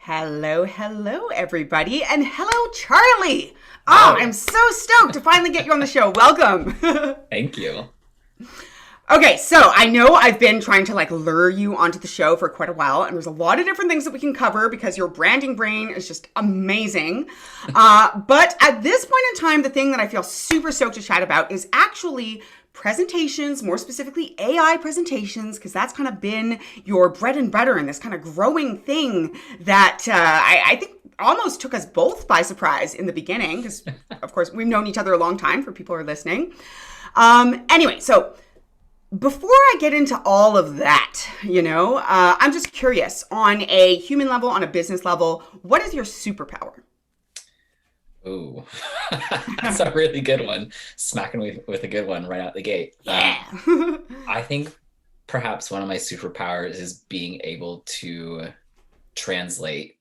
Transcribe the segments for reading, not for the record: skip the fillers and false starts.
Hello, hello, everybody, and hello, Charlie. Oh, I'm Hello. so stoked to finally get you on the show. Welcome. Thank you. Okay, so I know I've been trying to lure you onto the show for quite a while, and there's a lot of different things that we can cover because your branding brain is just amazing. But at this point in time, the thing that I feel super stoked to chat about is actually presentations, more specifically AI presentations, because that's kind of been your bread and butter in this kind of growing thing that I think almost took us both by surprise in the beginning, because of course we've known each other a long time for people who are listening. Anyway, so before I get into all of that, I'm just curious on a human level, on a business level, what is your superpower? Ooh, that's a really good one. Smacking with a good one right out the gate. Yeah. I think perhaps one of my superpowers is being able to translate,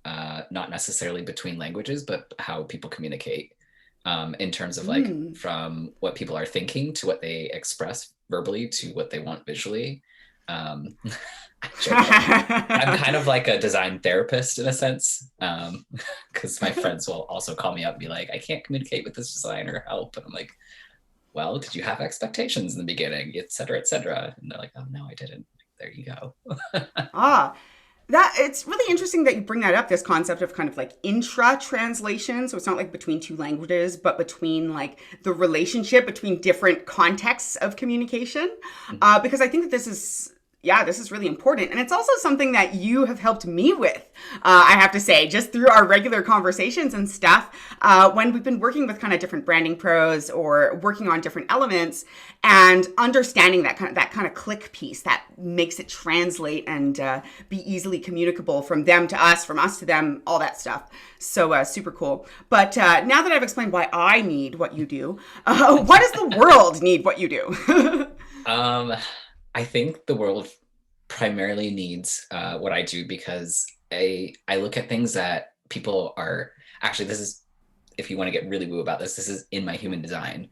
not necessarily between languages, but how people communicate, in terms of like Mm. from what people are thinking to what they express verbally to what they want visually. Um, I joke that I'm kind of like a design therapist in a sense, because my friends will also call me up and be like, I can't communicate with this designer, help. And I'm like, well, did you have expectations in the beginning, et cetera, et cetera? And they're like, oh, no, I didn't. There you go. Ah, that it's really interesting that you bring that up, this concept of kind of like intra translation. So it's not like between two languages, but between like the relationship between different contexts of communication. Because I think that this is really important. And it's also something that you have helped me with, I have to say, just through our regular conversations and stuff, when we've been working with kind of different branding pros or working on different elements and understanding that kind of click piece that makes it translate and be easily communicable from them to us, from us to them, all that stuff. So super cool. But now that I've explained why I need what you do, why does the world need what you do? Um, I think the world primarily needs what I do because I look at things that people are actually, this is, if you want to get really woo about this is in my human design,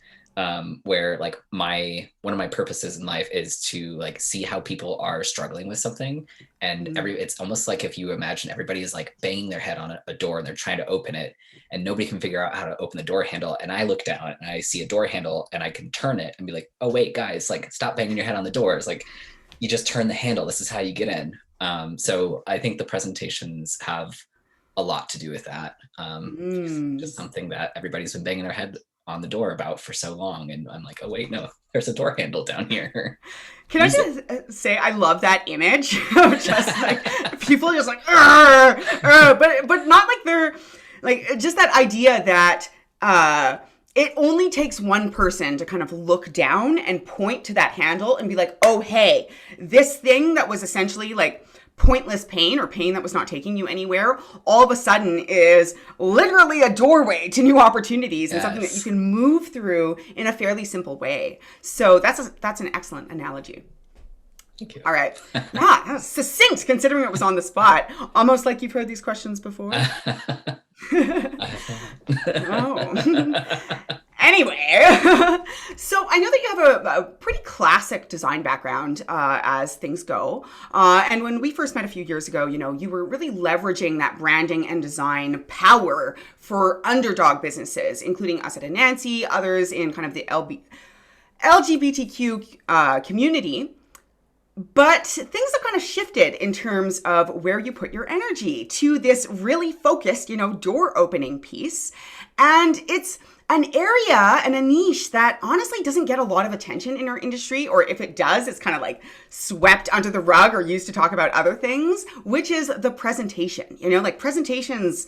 where like my one of my purposes in life is to like see how people are struggling with something. And it's almost like if you imagine everybody is like banging their head on a door and they're trying to open it and nobody can figure out how to open the door handle, and I look down and I see a door handle and I can turn it and be like, oh wait guys, like stop banging your head on the doors, like you just turn the handle, this is how you get in. So I think the presentations have a lot to do with that. Mm. Just something that everybody's been banging their head on the door about for so long. And I'm like, oh, wait, no, there's a door handle down here. Can I Use it. just say I love that image of just like people just like, "Arr, arr," but not like they're like just that idea that it only takes one person to kind of look down and point to that handle and be like, oh hey, this thing that was essentially like pointless pain or pain that was not taking you anywhere all of a sudden is literally a doorway to new opportunities and something that you Yes. can move through in a fairly simple way. So that's an excellent analogy. Thank you. All right. Ah, that was succinct considering it was on the spot. Almost like you've heard these questions before. Oh. Anyway, so I know that you have a pretty classic design background as things go. And when we first met a few years ago, you were really leveraging that branding and design power for underdog businesses, including us at Anansi, others in kind of the LGBTQ community. But things have kind of shifted in terms of where you put your energy to this really focused, door opening piece. And it's an area and a niche that honestly doesn't get a lot of attention in our industry, or if it does, it's kind of like swept under the rug or used to talk about other things, which is the presentation. Like presentations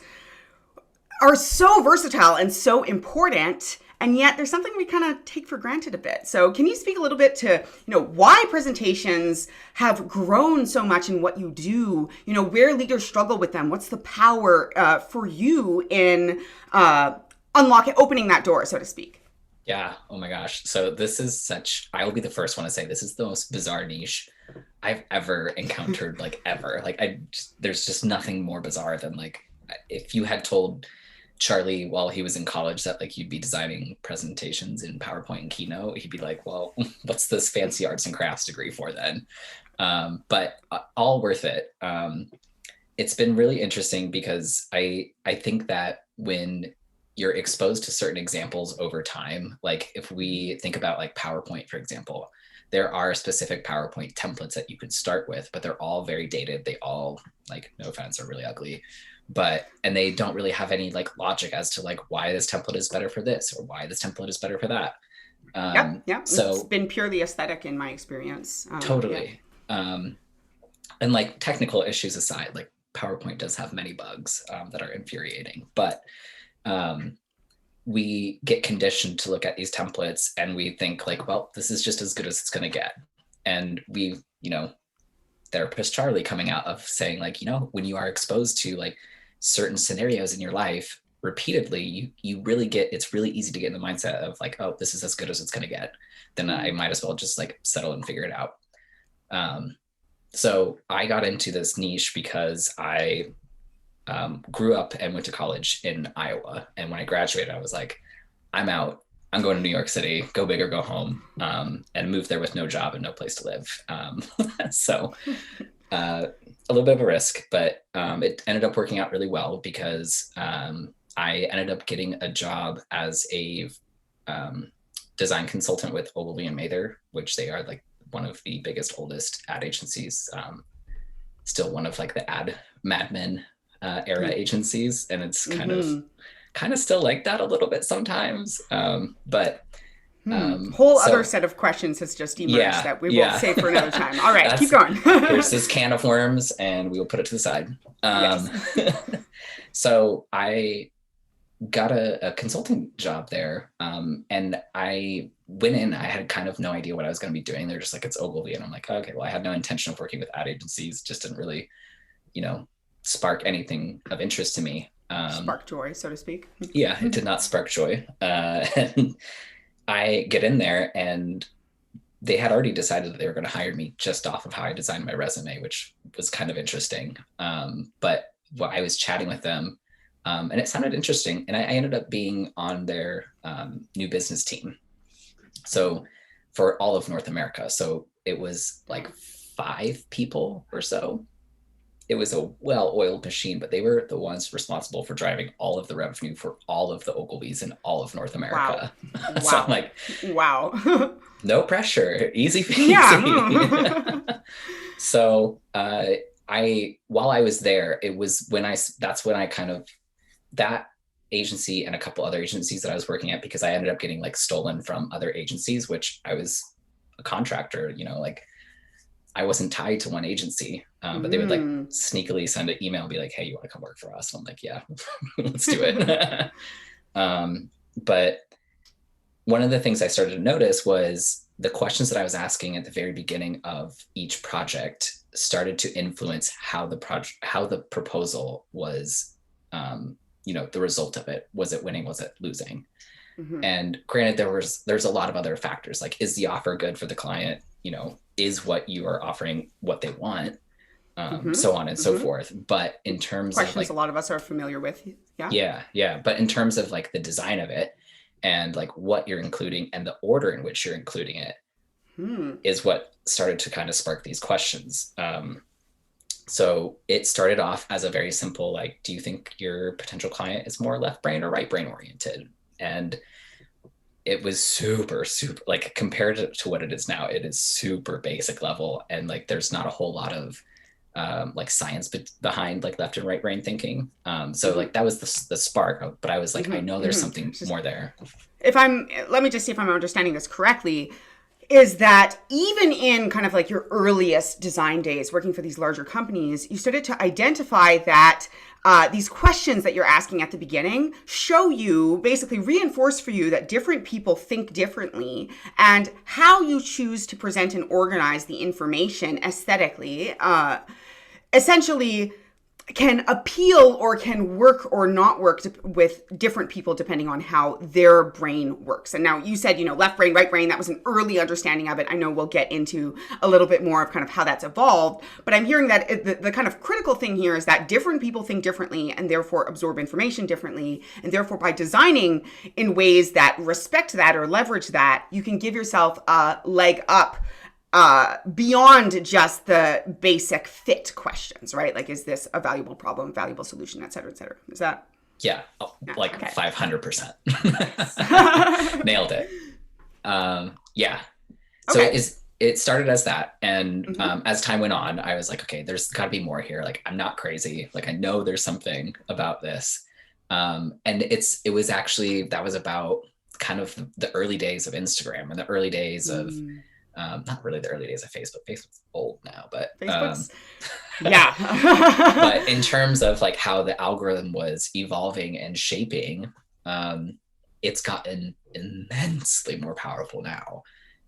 are so versatile and so important, and yet there's something we kind of take for granted a bit. So can you speak a little bit to why presentations have grown so much in what you do, where leaders struggle with them, what's the power for you in opening that door, so to speak? Yeah. Oh my gosh. So this is I will be the first one to say this is the most bizarre niche I've ever encountered, like ever. Like there's just nothing more bizarre than like, if you had told Charlie while he was in college that like you'd be designing presentations in PowerPoint and Keynote, he'd be like, well, what's this fancy arts and crafts degree for then? But all worth it. it's been really interesting because I think that when you're exposed to certain examples over time, like if we think about like PowerPoint, for example, there are specific PowerPoint templates that you could start with, but they're all very dated. They all, like, no offense, are really ugly, and they don't really have any like logic as to like why this template is better for this or why this template is better for that. Yep. It's So been purely aesthetic in my experience. totally. And like technical issues aside, like PowerPoint does have many bugs that are infuriating, but we get conditioned to look at these templates and we think like, well, this is just as good as it's going to get. And we, therapist Charlie coming out of saying like, when you are exposed to like certain scenarios in your life repeatedly, you really it's really easy to get in the mindset of like, oh, this is as good as it's going to get. Then I might as well just like settle and figure it out. So I got into this niche because I grew up and went to college in Iowa. And when I graduated, I was like, I'm out. I'm going to New York City, go big or go home, and moved there with no job and no place to live. So a little bit of a risk, but it ended up working out really well because I ended up getting a job as a design consultant with Ogilvy and Mather, which they are like one of the biggest, oldest ad agencies, still one of like the ad Mad Men era agencies. And it's kind of still like that a little bit sometimes. Whole other set of questions has just emerged that we will save for another time. All right, keep going. Here's this can of worms and we will put it to the side. So I got a consulting job there. And I went in, I had kind of no idea what I was going to be doing. They're just like, it's Ogilvy. And I'm like, okay, well, I had no intention of working with ad agencies, just didn't really, spark anything of interest to me. Spark joy, so to speak. Yeah, it did not spark joy. And I get in there and they had already decided that they were going to hire me just off of how I designed my resume, which was kind of interesting. But I was chatting with them and it sounded interesting. And I ended up being on their new business team. So for all of North America. So it was like 5 people or so. It was a well-oiled machine, but they were the ones responsible for driving all of the revenue for all of the Ogilvy's in all of North America. Wow. So I'm like, wow. No pressure, easy peasy. Yeah. So while I was there, it was that's when I kind of, that agency and a couple other agencies that I was working at, because I ended up getting like stolen from other agencies, which I was a contractor, like I wasn't tied to one agency, but they would like sneakily send an email and be like, hey, you want to come work for us? And I'm like, yeah, let's do it. But one of the things I started to notice was the questions that I was asking at the very beginning of each project started to influence how the proposal was, the result of it. Was it winning? Was it losing? And granted, there's a lot of other factors, like, is the offer good for the client? Is what you are offering what they want? So on and so forth. But in terms questions of like, a lot of us are familiar with. Yeah. But in terms of like the design of it and like what you're including and the order in which you're including it is what started to kind of spark these questions. So it started off as a very simple, like, do you think your potential client is more left brain or right brain oriented? And it was super, like, compared to what it is now, it is super basic level. And like, there's not a whole lot of like science behind like left and right brain thinking. So like that was the spark, but I was like, I know there's something more there. Let me just see if I'm understanding this correctly, is that even in kind of like your earliest design days working for these larger companies, you started to identify that these questions that you're asking at the beginning basically reinforce for you that different people think differently, and how you choose to present and organize the information aesthetically essentially can appeal or can work or not work with different people depending on how their brain works. And now you said, left brain, right brain, that was an early understanding of it. I know we'll get into a little bit more of kind of how that's evolved, but I'm hearing that the kind of critical thing here is that different people think differently and therefore absorb information differently. And therefore by designing in ways that respect that or leverage that, you can give yourself a leg up beyond just the basic fit questions, right? Like, is this a valuable problem, valuable solution, et cetera, et cetera? Is that? Yeah, Yeah, like okay. 500%. Nailed it. Yeah. So Okay. it started as that. And Mm-hmm. as time went on, I was like, okay, there's got to be more here. Like, I'm not crazy. Like, I know there's something about this. And it was actually, that was about kind of the early days of Instagram and the early days of, Mm. not really the early days of Facebook. Facebook's old now, Facebook's, yeah. but in terms of like how the algorithm was evolving and shaping, it's gotten immensely more powerful now.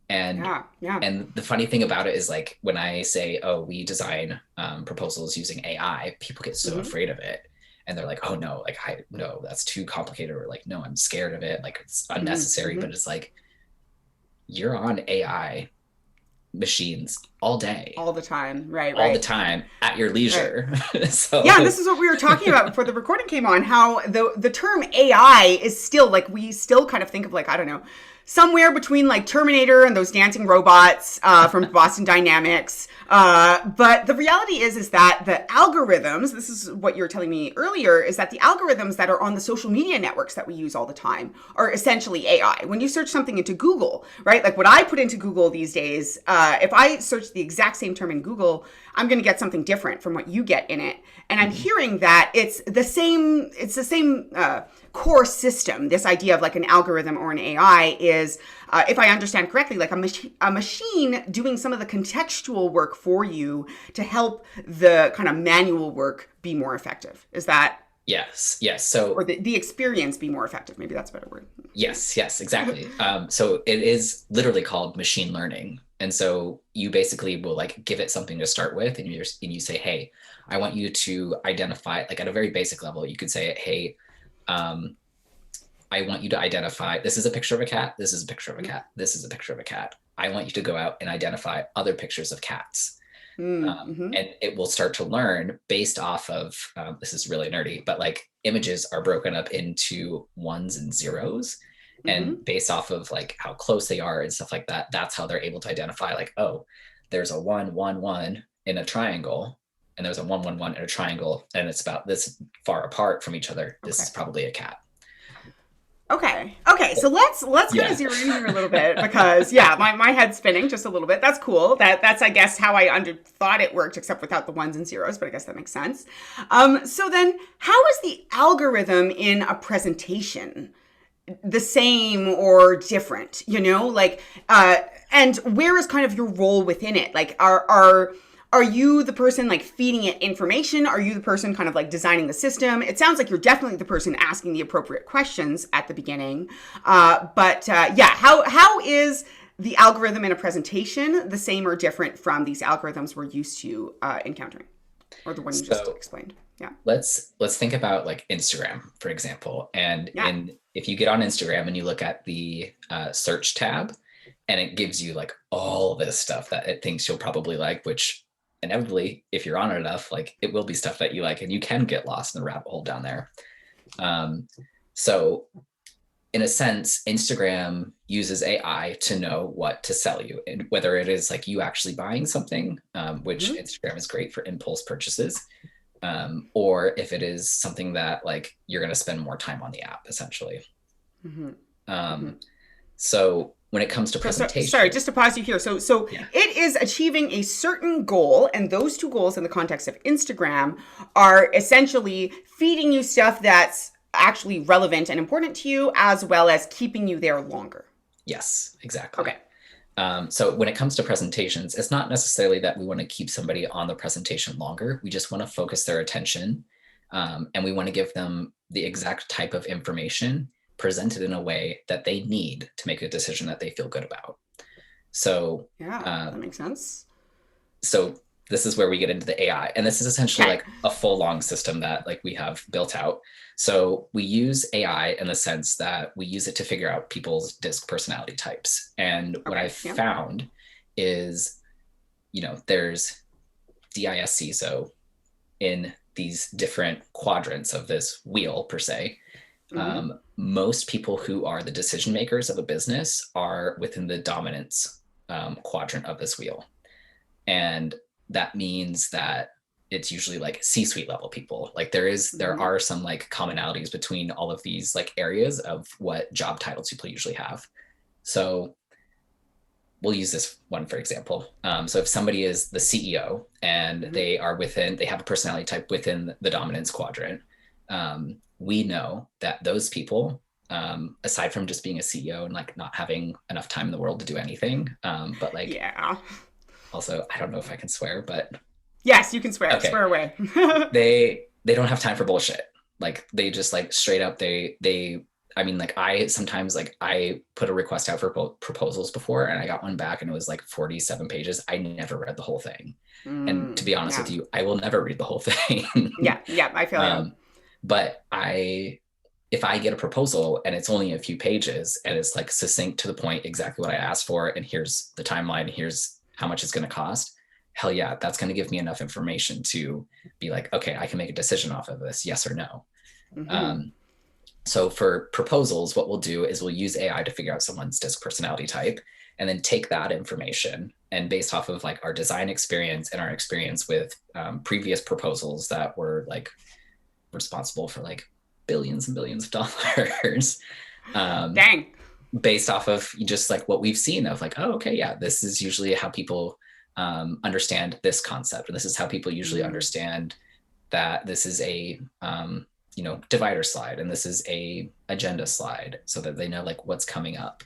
And Yeah, yeah. and the funny thing about it is, like, when I say, oh, we design proposals using AI, people get so Mm-hmm. afraid of it. And they're like, oh no, like, no, that's too complicated. Or like, no, I'm scared of it. Like, it's unnecessary. Mm-hmm. But it's like, you're on AI machines all day, All the time. Right, all the right. time at your Right. leisure. Yeah, and So this is what we were talking about before the recording came on, how the term AI is still like, we still kind of think of, like, I don't know, somewhere between like Terminator and those dancing robots from Boston Dynamics. But the reality is that the algorithms, this is what you were telling me earlier, is that the algorithms that are on the social media networks that we use all the time are essentially AI. When you search something into Google, right? Like what I put into Google these days, if I search the exact same term in Google, I'm going to get something different from what you get in it. And I'm hearing that it's the same core system. This idea of like an algorithm or an AI is, if I understand correctly, like a machine doing some of the contextual work for you to help the kind of manual work be more effective. Is that? yes. So Or the experience be more effective? Maybe that's a better word. yes, exactly. So it is literally called machine learning. And so you basically will like give it something to start with, and you say, hey, I want you to identify, like, at a very basic level, you could say, hey, um, I want you to identify, this is a picture of a cat, this is a picture of a cat, this is a picture of a cat. I want you to go out and identify other pictures of cats. Mm-hmm. And it will start to learn based off of, this is really nerdy, but like images are broken up into ones and zeros. Mm-hmm. And based off of like how close they are and stuff like that, that's how they're able to identify, like, oh, there's a 1 1 1 in a triangle, and there's a 1 1 1 in a triangle, and it's about this far apart from each other. This Okay. is probably a cat. Okay. Okay. So let's kind of Yeah. zero in here a little bit, because yeah, my head's spinning just a little bit. That's cool. That's I guess how I thought it worked, except without the ones and zeros. But I guess that makes sense. So then, how is the algorithm in a presentation the same or different? Like, and where is kind of your role within it? Like, are you the person like feeding it information? Are you the person kind of like designing the system? It sounds like you're definitely the person asking the appropriate questions at the beginning. Yeah, how is the algorithm in a presentation the same or different from these algorithms we're used to encountering, or the one you just So explained? Yeah. let's think about like Instagram, for example. And Yeah. if you get on Instagram and you look at the search tab, and it gives you like all this stuff that it thinks you'll probably like, which inevitably, if you're on it enough, like, it will be stuff that you like, and you can get lost in the rabbit hole down there. So in a sense, Instagram uses AI to know what to sell you, and whether it is like you actually buying something, which Mm-hmm. Instagram is great for impulse purchases, or if it is something that like you're going to spend more time on the app, essentially. Mm-hmm. Mm-hmm. Um, so when it comes to Sorry, presentation, just to pause you here. So yeah, it is achieving a certain goal, and those two goals in the context of Instagram are essentially feeding you stuff that's actually relevant and important to you, as well as keeping you there longer. yes, exactly. Okay. So when it comes to presentations, it's not necessarily that we want to keep somebody on the presentation longer. We just want to focus their attention, and we want to give them the exact type of information presented in a way that they need to make a decision that they feel good about. So, Yeah, that um, makes sense. so this is where we get into the AI, and this is essentially Okay. like a full long system that like we have built out. So we use AI in the sense that we use it to figure out people's disc personality types. And what Okay. I've Yeah. found is, there's DISC. So in these different quadrants of this wheel per se, Mm-hmm. most people who are the decision makers of a business are within the dominance quadrant of this wheel. And that means that it's usually like C-suite level people. Like there are some like commonalities between all of these like areas of what job titles people usually have. So we'll use this one for example. So if somebody is the CEO and they have a personality type within the dominance quadrant, we know that those people, aside from just being a CEO and like not having enough time in the world to do anything, but like, Yeah. also, I don't know if I can swear, but Yes, you can swear. okay, Swear away. they don't have time for bullshit. Like they just like straight up I mean, like I sometimes like I put a request out for proposals before and I got one back and it was like 47 pages. I never read the whole thing. And to be honest with Yeah. you, I will never read the whole thing. Yeah. Yeah. I feel you. But if I get a proposal and it's only a few pages and it's like succinct to the point, exactly what I asked for, and here's the timeline, here's how much it's going to cost, hell yeah, that's going to give me enough information to be like, okay, I can make a decision off of this, yes or no. So for proposals, what we'll do is we'll use AI to figure out someone's DISC personality type and then take that information and based off of like our design experience and our experience with previous proposals that were like responsible for like billions and billions of dollars. Dang. Based off of just like what we've seen of like, oh, okay, yeah, this is usually how people understand this concept. And this is how people usually understand that this is a, divider slide and this is a agenda slide so that they know like what's coming up.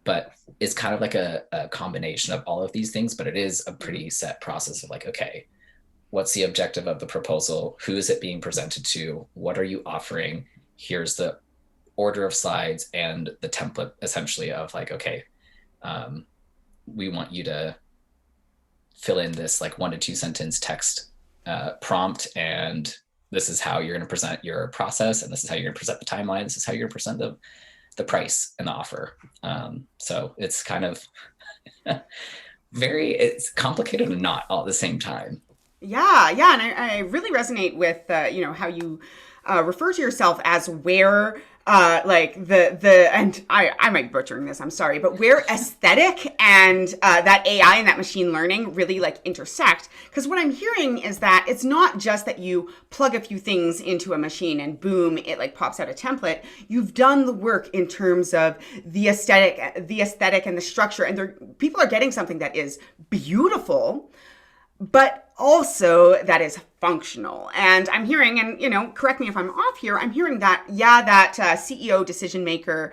But it's kind of like a combination of all of these things, but it is a pretty set process of like, okay, what's the objective of the proposal? Who is it being presented to? What are you offering? Here's the order of slides and the template essentially of like, okay, we want you to fill in this like 1 to 2 sentence text prompt. And this is how you're going to present your process. And this is how you're going to present the timeline. This is how you're going to present the price and the offer. So it's kind of it's complicated and not all at the same time. Yeah, yeah, and I really resonate with how you refer to yourself as where like and I might be butchering this, I'm sorry, but where aesthetic and that AI and that machine learning really like intersect. Because what I'm hearing is that it's not just that you plug a few things into a machine and boom, it like pops out a template. You've done the work in terms of the aesthetic and the structure, and people are getting something that is beautiful, but also that is functional. And I'm hearing, and correct me if I'm off here, I'm hearing that, that CEO decision maker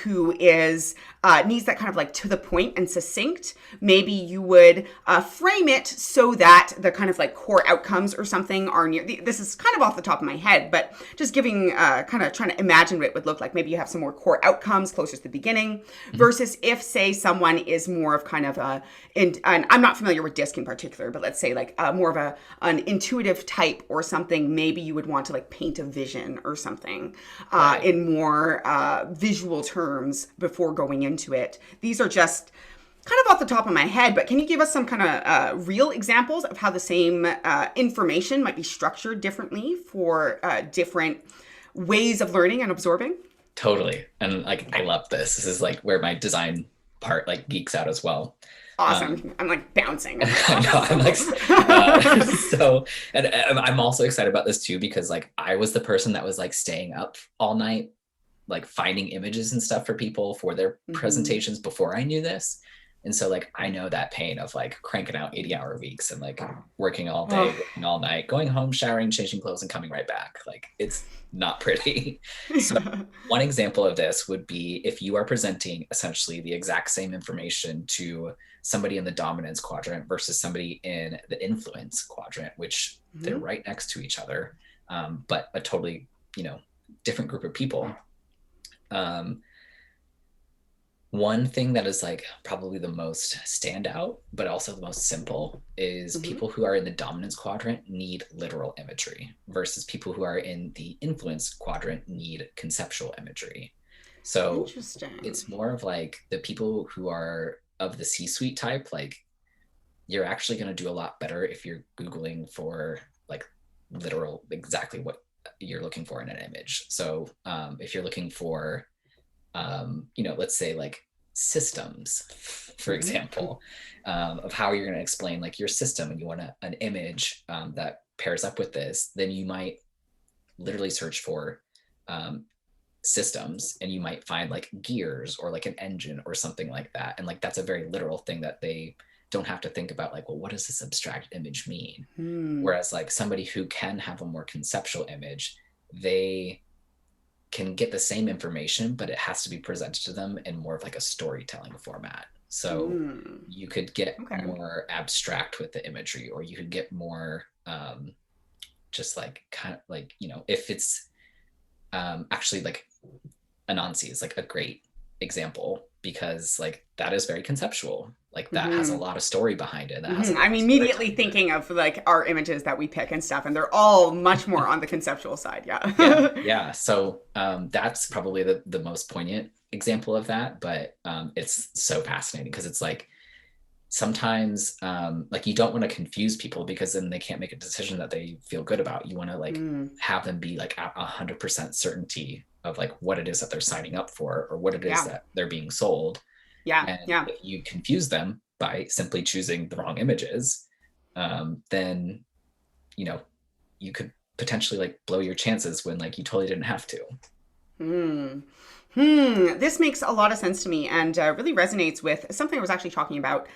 who is needs that kind of like to the point and succinct, maybe you would frame it so that the kind of like core outcomes or something are near. This is kind of off the top of my head, but just giving kind of trying to imagine what it would look like. Maybe you have some more core outcomes closer to the beginning versus if, say, someone is more of kind of and I'm not familiar with DISC in particular, but let's say like more of an intuitive type or something, maybe you would want to like paint a vision or something in more visual terms before going into it. These are just kind of off the top of my head, but can you give us some kind of real examples of how the same information might be structured differently for different ways of learning and absorbing? Totally. And like, I love this. This is like where my design part like geeks out as well. Awesome. I'm like bouncing. No, I'm like, and I'm also excited about this too, because like I was the person that was like staying up all night, like finding images and stuff for people for their presentations before I knew this. And so like, I know that pain of like cranking out 80-hour weeks and like working all day, working all night, going home, showering, changing clothes and coming right back. Like it's not pretty. So one example of this would be if you are presenting essentially the exact same information to somebody in the dominance quadrant versus somebody in the influence quadrant, which they're right next to each other, but a totally, different group of people. One thing that is like probably the most standout, but also the most simple is people who are in the dominance quadrant need literal imagery versus people who are in the influence quadrant need conceptual imagery. So it's more of like the people who are of the C-suite type, like you're actually going to do a lot better if you're Googling for like literal, exactly what you're looking for in an image. So if you're looking for, let's say like systems, for Mm-hmm. example, of how you're going to explain like your system, and you want an image that pairs up with this, then you might literally search for um, systems, and you might find like gears or like an engine or something like that. And like that's a very literal thing that they don't have to think about, like, well, what does this abstract image mean? Hmm. Whereas like somebody who can have a more conceptual image, they can get the same information, but it has to be presented to them in more of like a storytelling format. So Hmm. you could get Okay. more abstract with the imagery, or you could get more just like kind of like, if it's actually like Anansi is like a great example, because like that is very conceptual. Like that has a Mm-hmm. lot of story behind it. That has a Mm-hmm. lot I'm of immediately storytelling in it. thinking of like our images that we pick and stuff, and they're all much more on the conceptual side. Yeah, Yeah. yeah. So that's probably the most poignant example of that. But it's so fascinating because it's like sometimes like you don't want to confuse people, because then they can't make a decision that they feel good about. You want to like Mm. have them be like at 100% certainty of like what it is that they're signing up for, or what it is Yeah. that they're being sold. Yeah. And Yeah. if you confuse them by simply choosing the wrong images, then you know you could potentially like blow your chances when like you totally didn't have to. Hmm. This makes a lot of sense to me and really resonates with something I was actually talking about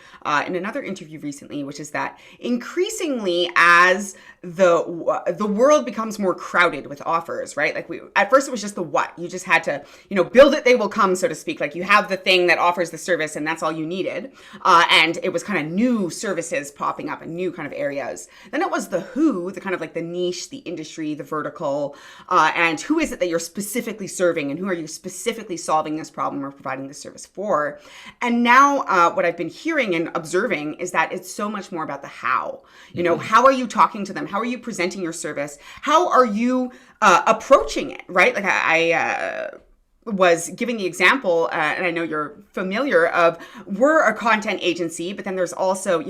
in another interview recently, which is that increasingly as the world becomes more crowded with offers, right? Like we at first it was just the what. You just had to, build it, they will come, so to speak. Like you have the thing that offers the service, and that's all you needed. And it was kind of new services popping up in new kind of areas. Then it was the who, the kind of like the niche, the industry, the vertical, and who is it that you're specifically serving, and who are you specifically solving this problem or providing this service for. And now what I've been hearing and observing is that it's so much more about the how. Mm-hmm. How are you talking to them? How are you presenting your service? How are you approaching it, right? Like I was giving the example, and I know you're familiar of, we're a content agency, but then there's also,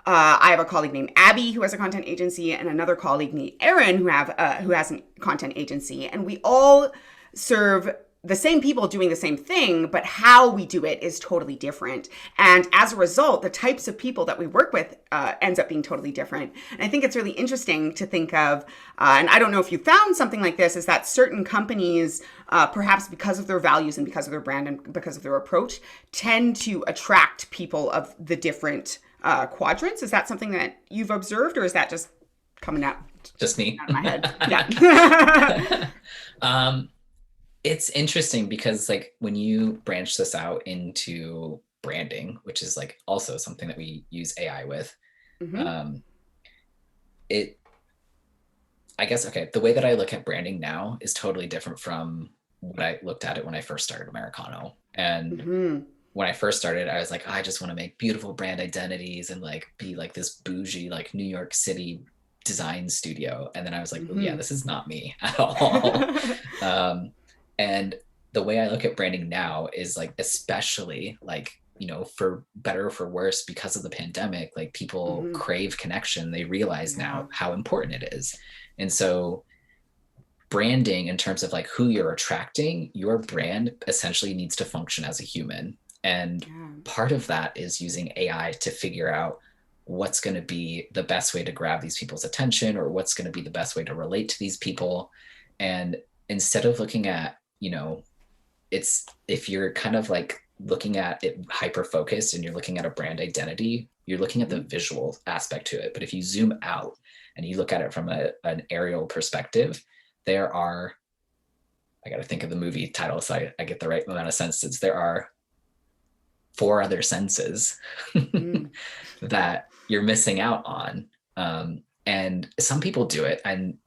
I have a colleague named Abby who has a content agency, and another colleague named Erin who has a content agency, and we all serve the same people doing the same thing, but how we do it is totally different. And as a result, the types of people that we work with ends up being totally different. And I think it's really interesting to think of, and I don't know if you found something like this, is that certain companies, perhaps because of their values and because of their brand and because of their approach, tend to attract people of the different quadrants. Is that something that you've observed, or is that just coming out, Just me. out of my head? Yeah. um, it's interesting because like when you branch this out into branding, which is like also something that we use AI with, Mm-hmm. um, it I guess, okay, the way that I look at branding now is totally different from what I looked at it when I first started Americano. And Mm-hmm. when I first started, I was like, oh, I just want to make beautiful brand identities and like be like this bougie, like New York City design studio. And then I was like, oh, yeah, Mm-hmm. this is not me at all. um, and the way I look at branding now is like, especially like, for better or for worse, because of the pandemic, like people Mm-hmm. crave connection. They realize Yeah. now how important it is. And so branding in terms of like who you're attracting, your brand essentially needs to function as a human. And Yeah. part of that is using AI to figure out what's going to be the best way to grab these people's attention, or what's going to be the best way to relate to these people. And instead of looking at, it's if you're kind of like looking at it hyper focused and you're looking at a brand identity, you're looking at the Mm-hmm. visual aspect to it. But if you zoom out and you look at it from an aerial perspective, there are, I got to think of the movie title so I get the right amount of senses. There are four other senses Mm-hmm. that you're missing out on. And some people do it,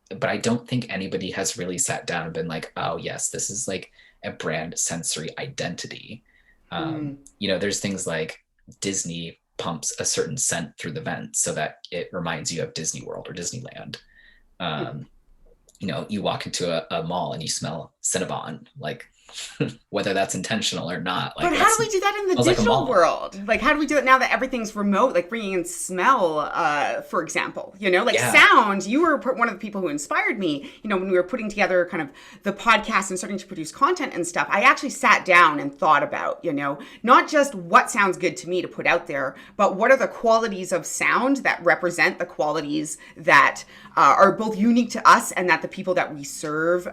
but I don't think anybody has really sat down and been like, oh yes, this is like a brand sensory identity. There's things like Disney pumps a certain scent through the vents so that it reminds you of Disney World or Disneyland. You walk into a mall and you smell Cinnabon, like whether that's intentional or not. Like But how do that's we do that in the smells like a digital mall. world? Like, how do we do it now that everything's remote? Like bringing in smell, for example, like Yeah. sound. You were one of the people who inspired me, when we were putting together kind of the podcast and starting to produce content and stuff. I actually sat down and thought about, not just what sounds good to me to put out there, but what are the qualities of sound that represent the qualities that are both unique to us and that the people that we serve,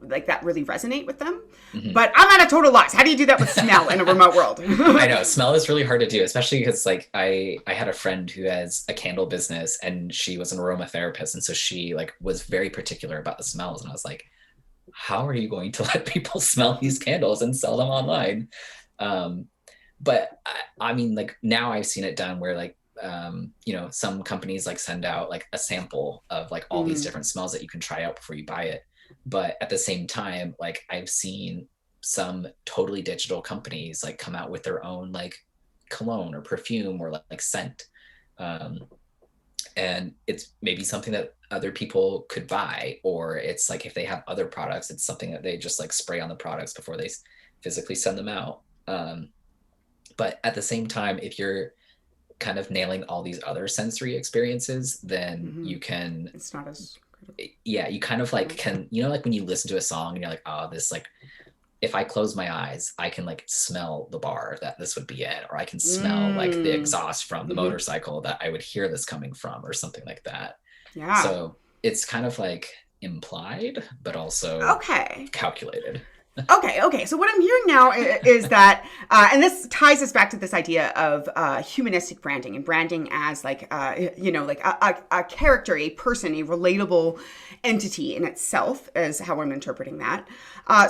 like that really resonate with them. Hmm. But I'm at a total loss. How do you do that with smell in a remote world? I know smell is really hard to do, especially because like I had a friend who has a candle business and she was an aromatherapist, and so she like was very particular about the smells, and I was like, how are you going to let people smell these candles and sell them online? Um, but I mean, like now I've seen it done where like some companies like send out like a sample of like all these Mm, different smells that you can try out before you buy it. But at the same time, like I've seen some totally digital companies like come out with their own like cologne or perfume or like scent. Um, and it's maybe something that other people could buy, or it's like if they have other products, it's something that they just like spray on the products before they physically send them out. But at the same time, if you're kind of nailing all these other sensory experiences, then hmm you can, It's not as critical. yeah, you kind of like Yeah. can, like when you listen to a song and you're like, oh, this like, if I close my eyes, I can like smell the bar that this would be in, or I can smell like the Mm, exhaust from the hmm motorcycle that I would hear this coming from, or something like that. Yeah. So it's kind of like implied, but also Okay. calculated. Okay. So what I'm hearing now is that, and this ties us back to this idea of humanistic branding and branding as like, like a character, a person, a relatable entity in itself, is how I'm interpreting that.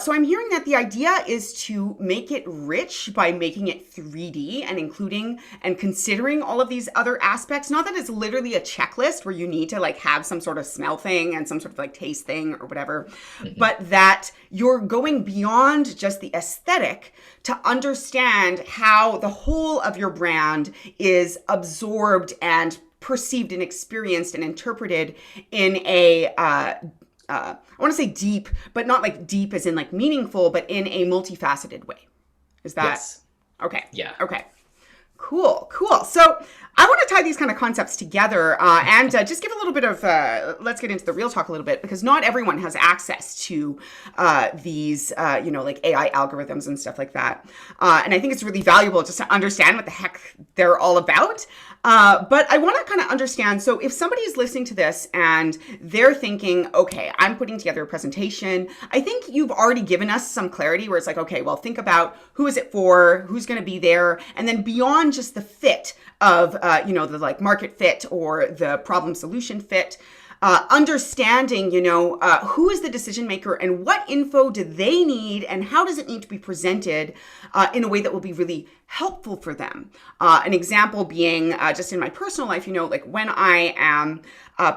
So I'm hearing that the idea is to make it rich by making it 3D and including and considering all of these other aspects. Not that it's literally a checklist where you need to like have some sort of smell thing and some sort of like taste thing or whatever, Mhm. but that you're going beyond just the aesthetic to understand how the whole of your brand is absorbed and perceived and experienced and interpreted in a I want to say deep, but not like deep as in like meaningful, but in a multifaceted way. Is that Yes. okay? Yeah. Okay. Cool. So I want to tie these kind of concepts together and just give a little bit of, let's get into the real talk a little bit, because not everyone has access to these, like AI algorithms and stuff like that. And I think it's really valuable just to understand what the heck they're all about. But I want to kind of understand. So if somebody is listening to this and they're thinking, okay, I'm putting together a presentation, I think you've already given us some clarity where it's like, okay, well, think about who is it for, who's going to be there, and then beyond just the fit of, the like market fit or the problem solution fit. Understanding, who is the decision maker and what info do they need and how does it need to be presented in a way that will be really helpful for them. An example being just in my personal life, like when I am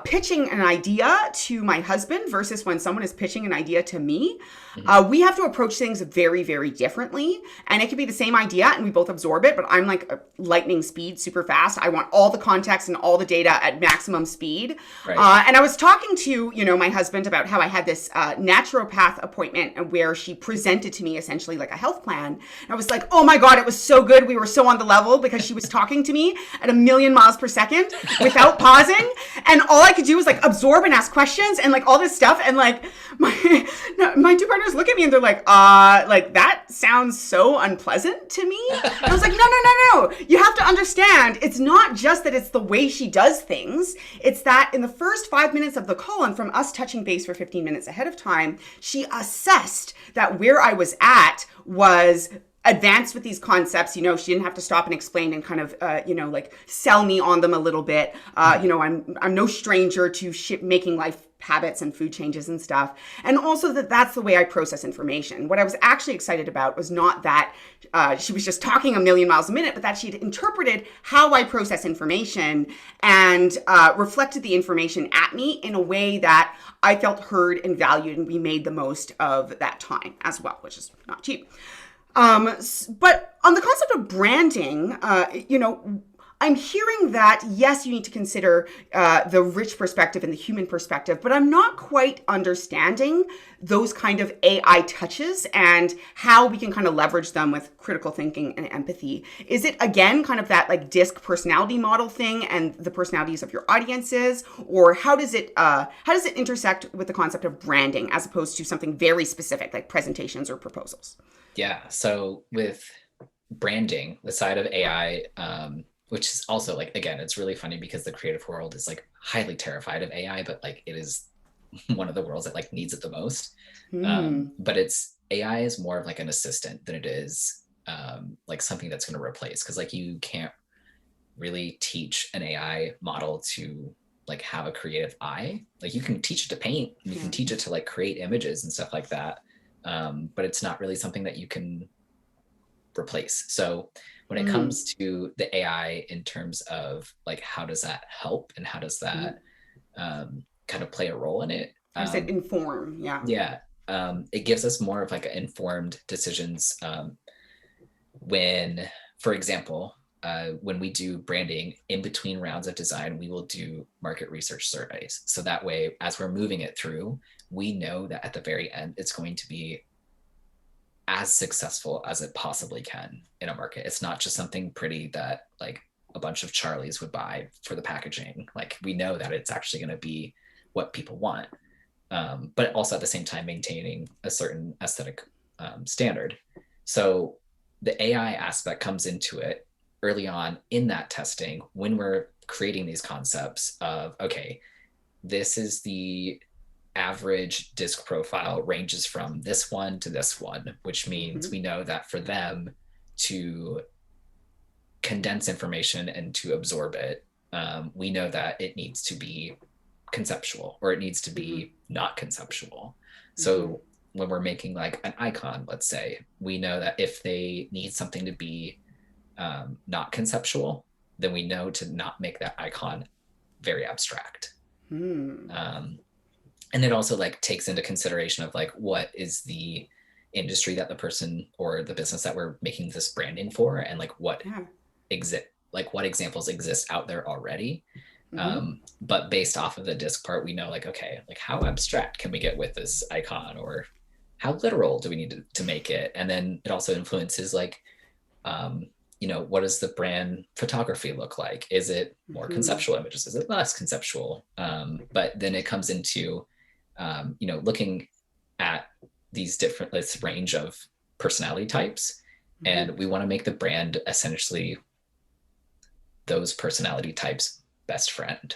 pitching an idea to my husband versus when someone is pitching an idea to me, Mhm. we have to approach things very, very differently. And it could be the same idea and we both absorb it, but I'm like a lightning speed, super fast. I want all the context and all the data at maximum speed. Right. And I was talking to, my husband about how I had this naturopath appointment where she presented to me essentially like a health plan. And I was like, oh my God, it was so good. We were so on the level because she was talking to me at 1,000,000 miles per second without pausing. And all I could do was like absorb and ask questions and like all this stuff. And like my two partners look at me and they're like that sounds so unpleasant to me. And I was like, no. You have to understand, it's not just that it's the way she does things. It's that in the first 5 minutes of the call and from us touching base for 15 minutes ahead of time, she assessed that where I was at was advanced with these concepts. She didn't have to stop and explain and kind of, like sell me on them a little bit. Mhm. I'm no stranger to making life habits and food changes and stuff. And also that's the way I process information. What I was actually excited about was not that she was just talking 1,000,000 miles a minute, but that she'd interpreted how I process information and reflected the information at me in a way that I felt heard and valued, and we made the most of that time as well, which is not cheap. But on the concept of branding, I'm hearing that, yes, you need to consider the rich perspective and the human perspective, but I'm not quite understanding those kind of AI touches and how we can kind of leverage them with critical thinking and empathy. Is it, again, kind of that like DISC personality model thing and the personalities of your audiences? Or how does it intersect with the concept of branding as opposed to something very specific like presentations or proposals? Yeah. So with branding, the side of AI, which is also like, again, it's really funny because the creative world is like highly terrified of AI, but like it is one of the worlds that like needs it the most. But it's AI is more of like an assistant than it is like something that's going to replace, because like you can't really teach an AI model to like have a creative eye. Like you can teach it to paint, and you can teach it to like create images and stuff like that, but it's not really something that you can replace. So when it comes to the AI in terms of like how does that help and how does that kind of play a role in it? How does it inform? Yeah. It gives us more of like informed decisions when, for example, when we do branding in between rounds of design, we will do market research surveys. So that way, as we're moving it through, we know that at the very end, it's going to be as successful as it possibly can in a market. It's not just something pretty that like a bunch of Charlies would buy for the packaging. Like we know that it's actually going to be what people want, but also at the same time maintaining a certain aesthetic standard. So the AI aspect comes into it early on in that testing when we're creating these concepts of, okay, this is the average disc profile ranges from this one to this one, which means we know that for them to condense information and to absorb it, we know that it needs to be conceptual or it needs to be not conceptual. So when we're making like an icon, let's say, we know that if they need something to be not conceptual, then we know to not make that icon very abstract. And it also like takes into consideration of like what is the industry that the person or the business that we're making this branding for, and like what what examples exist out there already. But based off of the disc part, we know like, okay, like how abstract can we get with this icon, or how literal do we need to make it? And then it also influences like, you know, what does the brand photography look like? Is it more conceptual images? Is it less conceptual? But then it comes into, you know, looking at these different, this range of personality types, and we want to make the brand essentially those personality types best friend.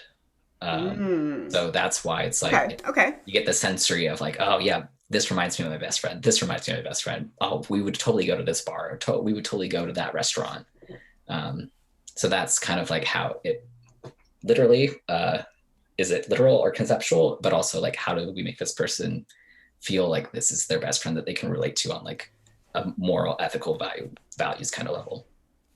So that's why it's like, you get the sensory of like, oh yeah, this reminds me of my best friend. This reminds me of my best friend. Oh, we would totally go to this bar. We would totally go to that restaurant. So that's kind of like how it literally, is it literal or conceptual, but also like, how do we make this person feel like this is their best friend that they can relate to on like a moral, ethical values kind of level.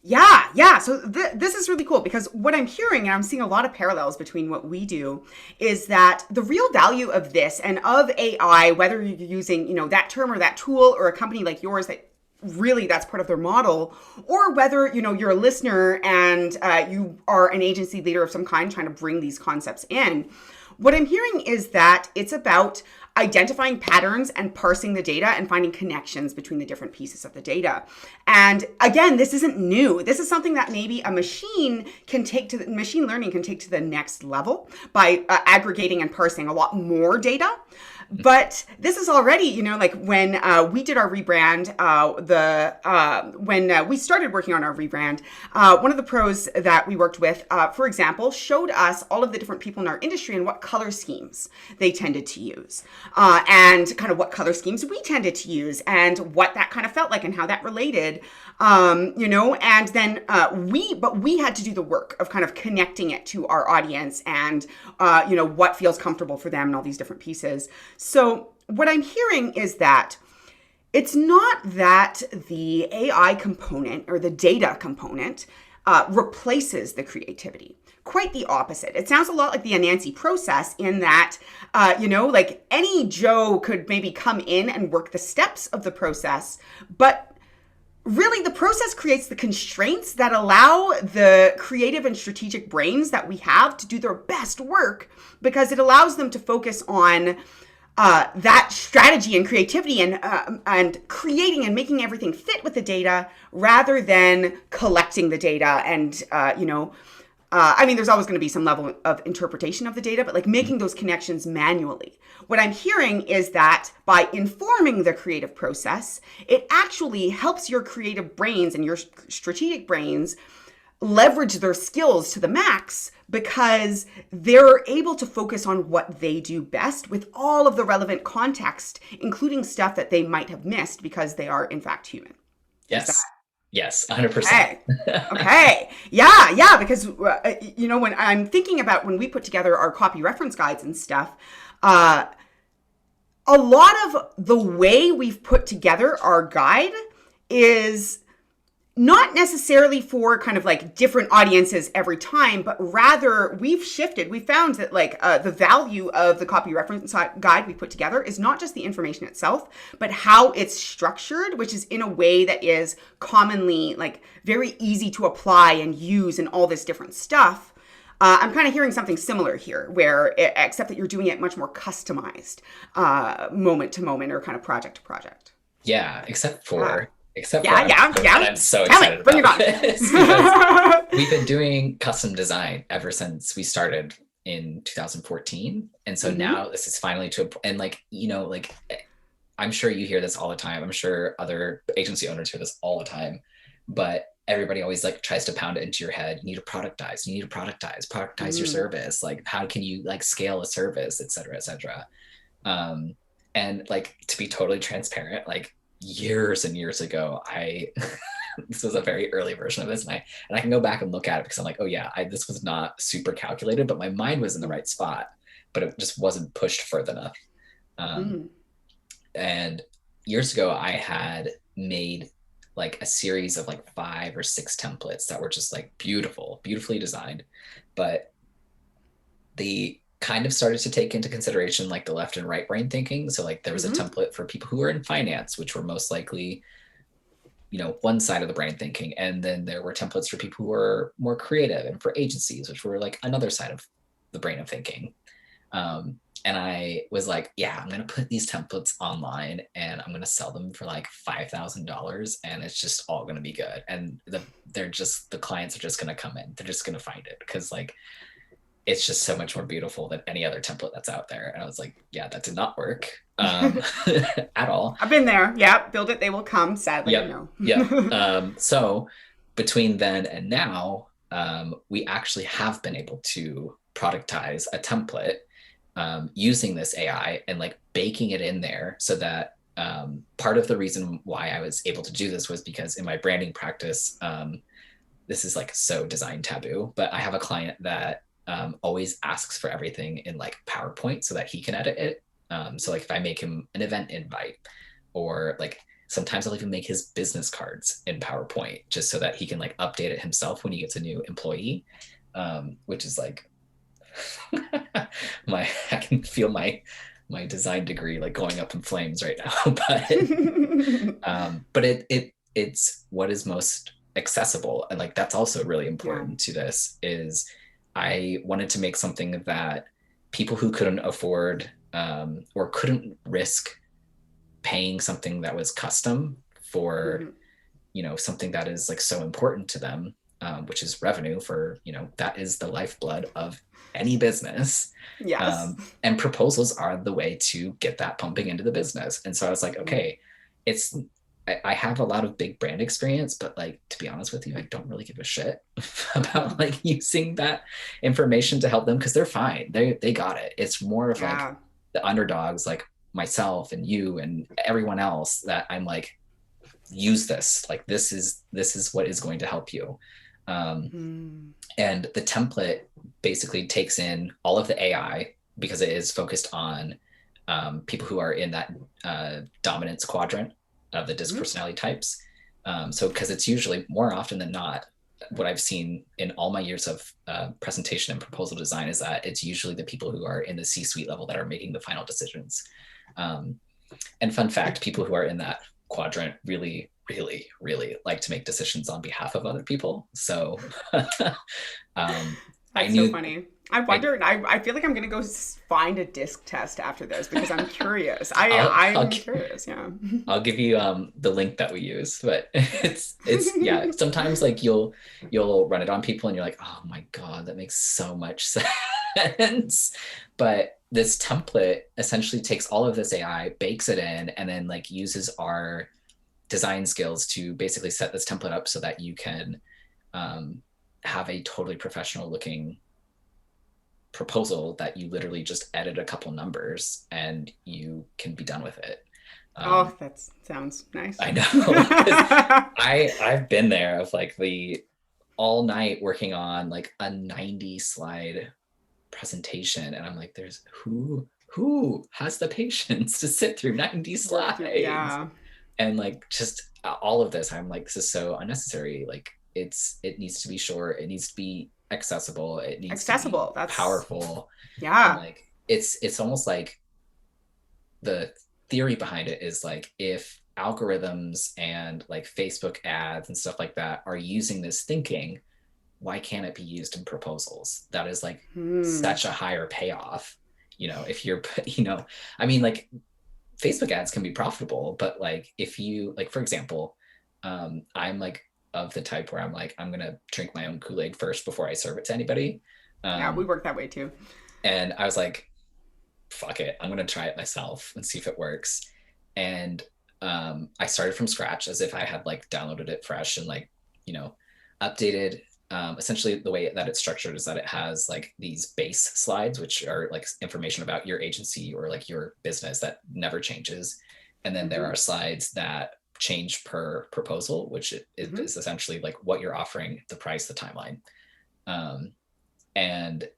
Yeah. So this is really cool, because what I'm hearing, and I'm seeing a lot of parallels between what we do, is that the real value of this and of AI, whether you're using, you know, that term or that tool, or a company like yours that really that's part of their model, or whether, you know, you're a listener and you are an agency leader of some kind trying to bring these concepts in. What I'm hearing is that it's about identifying patterns and parsing the data and finding connections between the different pieces of the data. And again, this isn't new. This is something that maybe a machine learning can take to the next level by aggregating and parsing a lot more data. But this is already, you know, like when we did our rebrand, when we started working on our rebrand, one of the pros that we worked with, for example, showed us all of the different people in our industry and what color schemes they tended to use, and kind of what color schemes we tended to use, and what that kind of felt like and how that related, you know, and then we had to do the work of kind of connecting it to our audience and, you know, what feels comfortable for them and all these different pieces. So what I'm hearing is that it's not that the AI component or the data component replaces the creativity. Quite the opposite. It sounds a lot like the Anansi process in that, you know, like any Joe could maybe come in and work the steps of the process, but really the process creates the constraints that allow the creative and strategic brains that we have to do their best work, because it allows them to focus on that strategy and creativity and creating and making everything fit with the data rather than collecting the data and I mean, there's always going to be some level of interpretation of the data, but like making those connections manually. What I'm hearing is that by informing the creative process, it actually helps your creative brains and your strategic brains leverage their skills to the max, because they're able to focus on what they do best with all of the relevant context, including stuff that they might have missed because they are in fact human. Is that Yes, 100%. okay? Okay. Yeah, because when I'm thinking about when we put together our copy reference guides and stuff, a lot of the way we've put together our guide is not necessarily for kind of like different audiences every time, but rather we've shifted. We found that like the value of the copy reference guide we put together is not just the information itself, but how it's structured, which is in a way that is commonly like very easy to apply and use and all this different stuff. I'm kind of hearing something similar here, except that you're doing it much more customized, moment to moment or kind of project to project. Yeah, except for Yeah. I'm so excited about this because we've been doing custom design ever since we started in 2014, and so now this is finally and like like I'm sure you hear this all the time. I'm sure other agency owners hear this all the time, but everybody always like tries to pound it into your head. You need to productize your service. Like, how can you like scale a service, et cetera, et cetera. And like, to be totally transparent, like years and years ago, this was a very early version of this, and I can go back and look at it because I'm like, oh yeah, this was not super calculated, but my mind was in the right spot, but it just wasn't pushed further enough. And years ago, I had made like a series of like 5 or 6 templates that were just like beautifully designed, but they kind of started to take into consideration like the left and right brain thinking. So like there was a template for people who were in finance, which were most likely, one side of the brain thinking. And then there were templates for people who were more creative, and for agencies, which were like another side of the brain of thinking. And I was like, yeah, I'm going to put these templates online and I'm going to sell them for like $5,000, and it's just all going to be good. And the clients are just going to come in. They're just going to find it because like, it's just so much more beautiful than any other template that's out there. And I was like, yeah, that did not work at all. I've been there. Yeah. Build it, they will come. Sadly, no. So between then and now, we actually have been able to productize a template using this AI and like baking it in there, so that part of the reason why I was able to do this was because in my branding practice, this is like so design taboo, but I have a client that always asks for everything in like PowerPoint so that he can edit it. So like if I make him an event invite, or like sometimes I'll even make his business cards in PowerPoint just so that he can like update it himself when he gets a new employee, which is like I can feel my design degree like going up in flames right now. But it's what is most accessible, and like that's also really important to this. Is I wanted to make something that people who couldn't afford or couldn't risk paying something that was custom for something that is like so important to them, which is revenue for that is the lifeblood of any business. And proposals are the way to get that pumping into the business. And so I was like, okay, I have a lot of big brand experience, but like, to be honest with you, I don't really give a shit about like using that information to help them, because they're fine. They got it. It's more of like the underdogs, like myself and you and everyone else, that I'm like, use this. Like, this is what is going to help you. And the template basically takes in all of the AI, because it is focused on people who are in that dominance quadrant of the DISC personality types. So because it's usually, more often than not, what I've seen in all my years of presentation and proposal design is that it's usually the people who are in the C-suite level that are making the final decisions. And fun fact, people who are in that quadrant really really, really like to make decisions on behalf of other people. So um, I That's so knew funny. I I wonder. I feel like I'm gonna go find a disc test after this because I'm curious. I'll I'm curious. Yeah. I'll give you the link that we use, but it's yeah. Sometimes like you'll run it on people and you're like, oh my God, that makes so much sense. But this template essentially takes all of this AI, bakes it in, and then like uses our design skills to basically set this template up so that you can have a totally professional looking proposal that you literally just edit a couple numbers and you can be done with it. Oh, that sounds nice. I know. I've been there of like the all night working on like a 90 slide presentation, and I'm like, there's who has the patience to sit through 90 slides? Yeah. And like just all of this, I'm like, this is so unnecessary. Like it needs to be short, it needs to be accessible, it needs to be Accessible. That's powerful. And yeah. like it's almost like the theory behind it is like if algorithms and like Facebook ads and stuff like that are using this thinking, why can't it be used in proposals? That is like such a higher payoff. If you're, I mean, like Facebook ads can be profitable, but like if you like, for example, I'm like of the type where I'm like, I'm gonna drink my own Kool-Aid first before I serve it to anybody. Yeah, we work that way too. And I was like, fuck it, I'm gonna try it myself and see if it works. And I started from scratch as if I had like downloaded it fresh and like, updated. Essentially the way that it's structured is that it has like these base slides, which are like information about your agency or like your business that never changes. And then there are slides that change per proposal, which is essentially like what you're offering, the price, the timeline. And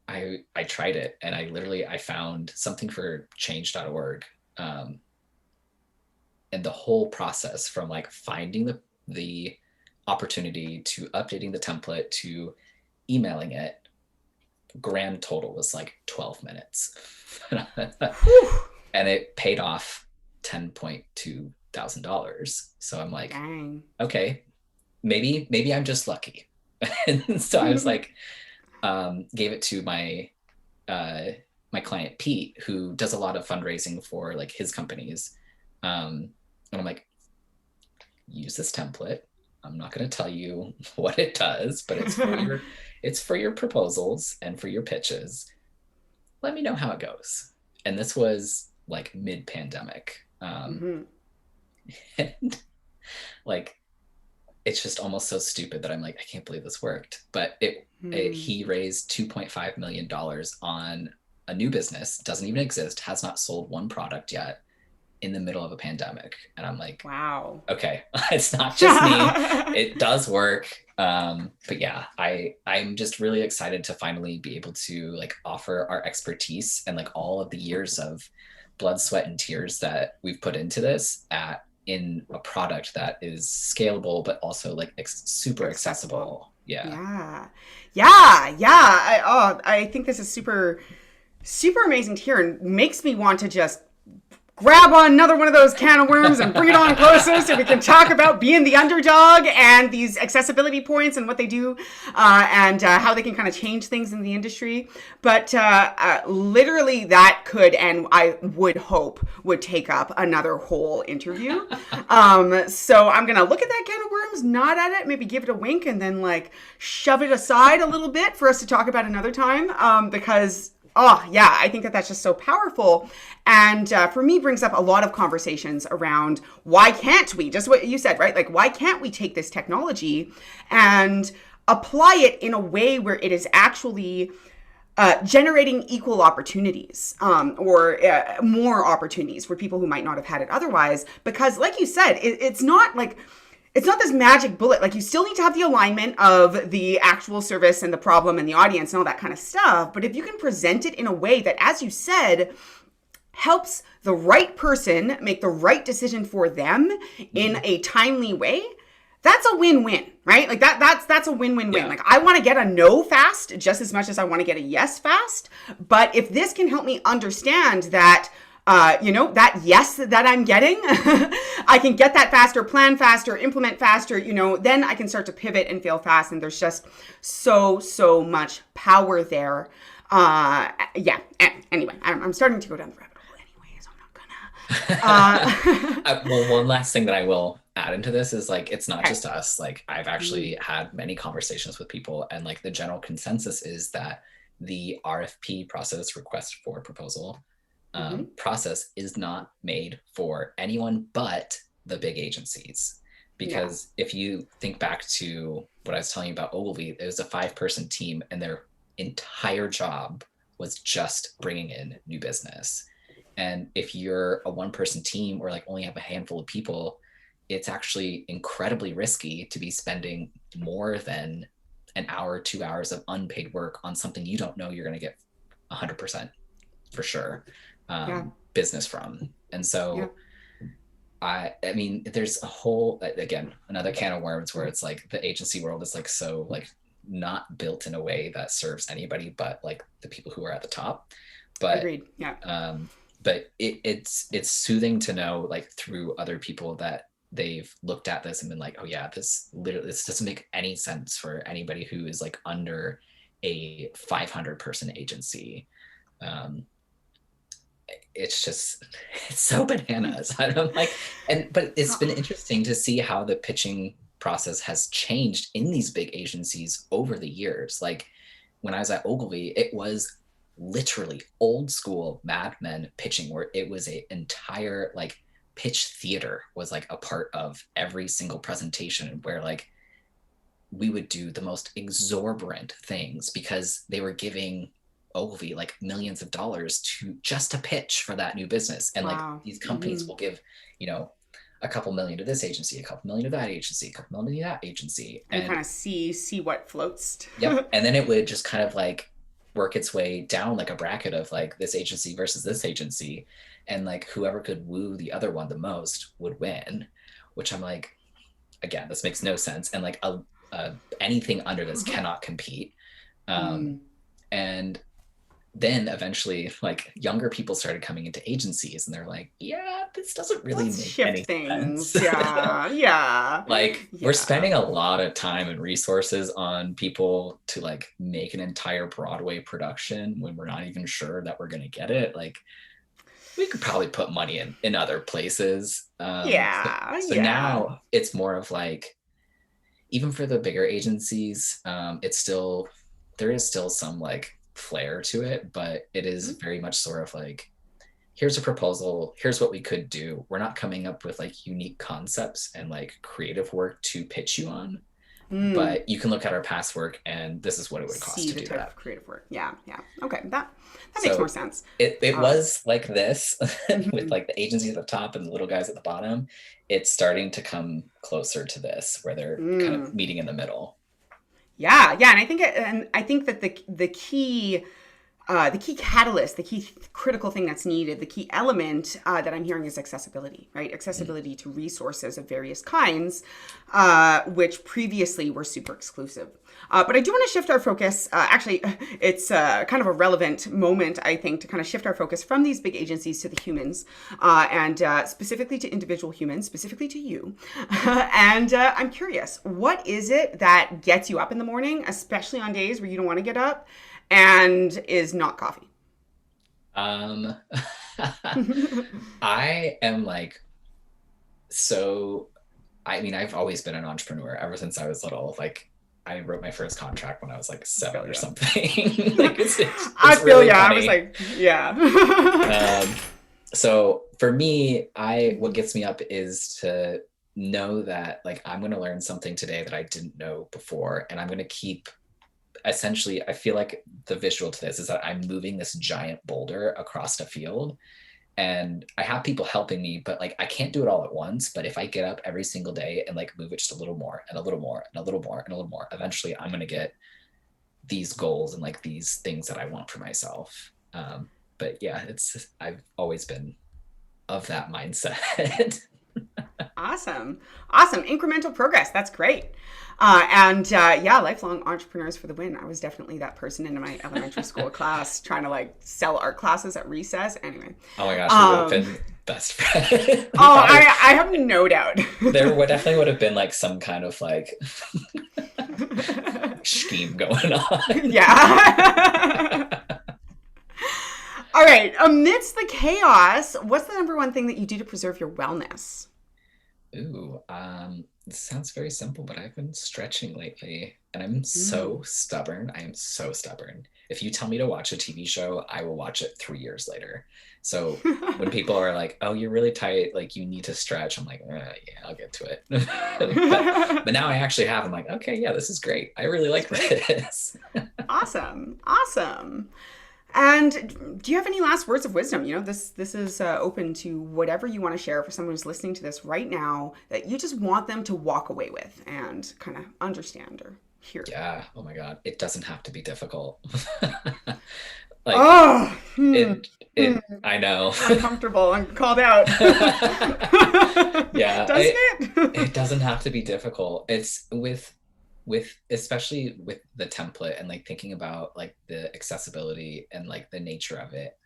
I tried it, and I found something for change.org. And the whole process from like finding the opportunity to updating the template to emailing it, grand total was like 12 minutes. And it paid off $10,200. So I'm like, dang. Okay, maybe I'm just lucky. And so I was like, gave it to my my client Pete, who does a lot of fundraising for like his companies. And I'm like, use this template. I'm not going to tell you what it does, but it's for your proposals and for your pitches. Let me know how it goes. And this was like mid-pandemic. And like, it's just almost so stupid that I'm like, I can't believe this worked. But he raised $2.5 million on a new business, doesn't even exist, has not sold one product yet, in the middle of a pandemic. And I'm like, wow, okay, it's not just me. It does work. But yeah, I'm just really excited to finally be able to like offer our expertise and like all of the years of blood, sweat, and tears that we've put into this in a product that is scalable, but also like super accessible. Yeah. I think this is super amazing to hear, and makes me want to just grab on another one of those can of worms and bring it on closer so we can talk about being the underdog and these accessibility points and what they do, and how they can kind of change things in the industry. But literally that could, and I would hope, would take up another whole interview. So I'm going to look at that can of worms, nod at it, maybe give it a wink, and then like shove it aside a little bit for us to talk about another time, because oh, yeah, I think that's just so powerful. And for me, brings up a lot of conversations around why can't we, just what you said, right? Like, why can't we take this technology and apply it in a way where it is actually generating equal opportunities, or more opportunities for people who might not have had it otherwise? Because like you said, it's not like... it's not this magic bullet. Like, you still need to have the alignment of the actual service and the problem and the audience and all that kind of stuff. But if you can present it in a way that, as you said, helps the right person make the right decision for them in a timely way, that's a win-win, right? Like that's a win-win-win. Yeah. Like, I want to get a no fast just as much as I want to get a yes fast. But if this can help me understand that that yes that I'm getting, I can get that faster, plan faster, implement faster, then I can start to pivot and fail fast. And there's just so much power there. Yeah. Anyway, I'm starting to go down the rabbit hole anyway, so I'm not gonna. Well, one last thing that I will add into this is like it's not Okay. just us. Like I've actually had many conversations with people, and like the general consensus is that the RFP process, request for proposal, Mm-hmm. process is not made for anyone but the big agencies. Yeah. Because if you think back to what I was telling you about Ogilvy, it was a 5-person team, and their entire job was just bringing in new business. And if you're a 1-person team or like only have a handful of people, it's actually incredibly risky to be spending more than an hour, 2 hours of unpaid work on something you don't know you're going to get 100% for sure Yeah. business from. And Yeah. so I mean, there's a whole, again, another can of worms where it's like the agency world is like so like not built in a way that serves anybody but like the people who are at the top. But Agreed. Yeah. um, it's soothing to know like through other people that they've looked at this and been like, oh yeah, this doesn't make any sense for anybody who is like under a 500-person agency. Um, it's just it's so bananas. I don't like, but it's been interesting to see how the pitching process has changed in these big agencies over the years. Like when I was at Ogilvy, it was literally old school Mad Men pitching, where it was a entire like pitch theater was like a part of every single presentation, where like we would do the most exorbitant things because they were giving Ogilvy like millions of dollars to pitch for that new business. And like Wow. these companies Mm-hmm. will give, you know, a couple million to this agency, a couple million to that agency, a couple million to that agency. And And kind of see what floats. yep. And then it would just kind of like work its way down like a bracket of like this agency versus this agency. And like whoever could woo the other one the most would win, which I'm like, again, this makes no sense. And like anything under this cannot compete. Um, Mm. and then eventually like younger people started coming into agencies and they're like, yeah, this doesn't really Let's make shift any things. sense. Yeah. Yeah. Like we're Yeah. spending a lot of time and resources on people to like make an entire Broadway production when we're not even sure that we're going to get it. Like we could probably put money in other places. Yeah. So Yeah. now it's more of like, even for the bigger agencies, it's still, there is still some like flair to it, but it is very much sort of like, here's a proposal, here's what we could do. We're not coming up with like unique concepts and like creative work to pitch you on, Mm. but you can look at our past work and this is what it would cost See to the do type that. of creative work. Yeah. Yeah. Okay. That makes more So sense. it Uh, was like this with mhm. like the agencies at the top and the little guys at the bottom. It's starting to come closer to this where they're kind of Mm. meeting in the middle. Yeah. Yeah. And I think that the key catalyst, the key critical thing that's needed, the key element that I'm hearing is accessibility, right? Mm. Accessibility to resources of various kinds, which previously were super exclusive. But I do want to shift our focus. Actually, it's kind of a relevant moment, I think, to kind of shift our focus from these big agencies to the humans, and specifically to individual humans, specifically to you. And I'm curious, what is it that gets you up in the morning, especially on days where you don't want to get up, and is not coffee? Um, I am like, so, I mean, I've always been an entrepreneur ever since I was little. Like, I wrote my first contract when I was like I 7 feel or you. something. Like, I it's feel really yeah. I was funny. like, yeah. Um, so for me, what gets me up is to know that like I'm going to learn something today that I didn't know before, and I'm going to keep, essentially, I feel like the visual to this is that I'm moving this giant boulder across a field, and I have people helping me, but like I can't do it all at once. But if I get up every single day and like move it just a little more and a little more and a little more and a little more, eventually I'm going to get these goals and like these things that I want for myself. But yeah, I've always been of that mindset. Awesome. Awesome. Incremental progress. That's great. And lifelong entrepreneurs for the win. I was definitely that person in my elementary school class trying to like sell art classes at recess. Anyway. Oh my gosh, we would have been best friends. I have no doubt. There definitely would have been like some kind of like scheme going on. Yeah. All right. Amidst the chaos, what's the number one thing that you do to preserve your wellness? Ooh, this sounds very simple, but I've been stretching lately and I'm so stubborn. I am so stubborn. If you tell me to watch a TV show, I will watch it 3 years later. So when people are like, oh, you're really tight, like you need to stretch, I'm like, yeah, I'll get to it. but now I actually have, I'm like, okay, yeah, this is great. I really like this. Awesome. Awesome. And do you have any last words of wisdom? You know, this is open to whatever you want to share for someone who's listening to this right now that you just want them to walk away with and kind of understand or hear. Yeah. Oh my God. It doesn't have to be difficult. I know. Uncomfortable. I'm called out. Yeah. Doesn't it? It doesn't have to be difficult. It's with especially with the template and like thinking about like the accessibility and like the nature of it.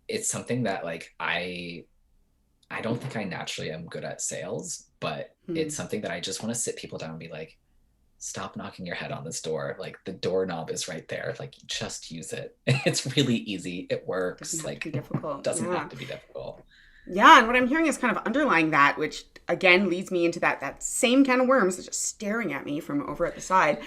It's something that like I don't think I naturally am good at sales, but it's something that I just want to sit people down and be like, stop knocking your head on this door. Like the doorknob is right there. Like just use it. It's really easy. It works. Doesn't like have to be difficult. Doesn't have to be difficult. Yeah, and what I'm hearing is kind of underlying that, which again leads me into that same kind of worms that's just staring at me from over at the side,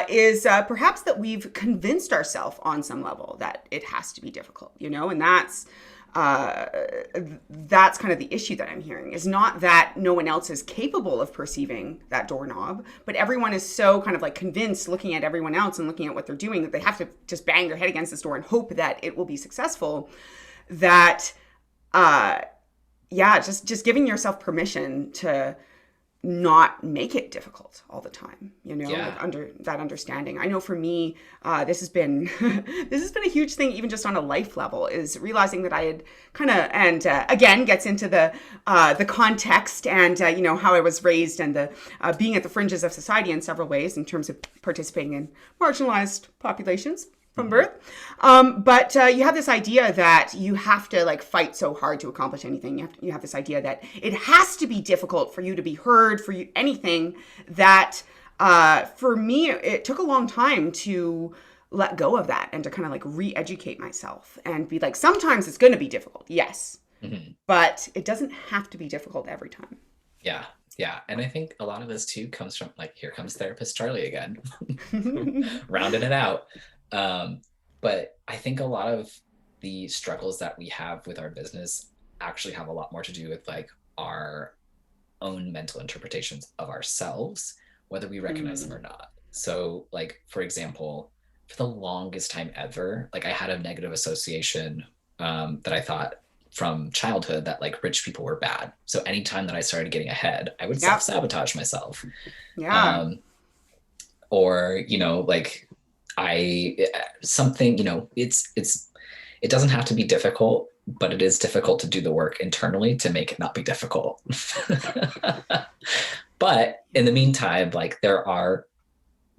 is perhaps that we've convinced ourselves on some level that it has to be difficult, you know, and that's kind of the issue that I'm hearing, is not that no one else is capable of perceiving that doorknob, but everyone is so kind of like convinced, looking at everyone else and looking at what they're doing, that they have to just bang their head against this door and hope that it will be successful, that just giving yourself permission to not make it difficult all the time, you know, Yeah. like under that understanding. I know for me, this has been a huge thing, even just on a life level, is realizing that I had kind of, and again, gets into the context and, you know, how I was raised and the being at the fringes of society in several ways in terms of participating in marginalized populations from birth. But you have this idea that you have to like fight so hard to accomplish anything. You have this idea that it has to be difficult for you to be heard, for you, anything that, for me, it took a long time to let go of that and to kind of like re-educate myself and be like, sometimes it's going to be difficult. Yes. But it doesn't have to be difficult every time. Yeah. Yeah. And I think a lot of this too comes from like, here comes therapist Charlie again, rounding it out. But I think a lot of the struggles that we have with our business actually have a lot more to do with like our own mental interpretations of ourselves, whether we recognize them or not. So like, for example, for the longest time ever, like I had a negative association that I thought from childhood that like rich people were bad. So anytime that I started getting ahead, I would self-sabotage myself. Yeah. Or, you know, like something, you know, it doesn't have to be difficult, but it is difficult to do the work internally to make it not be difficult. But in the meantime, like there are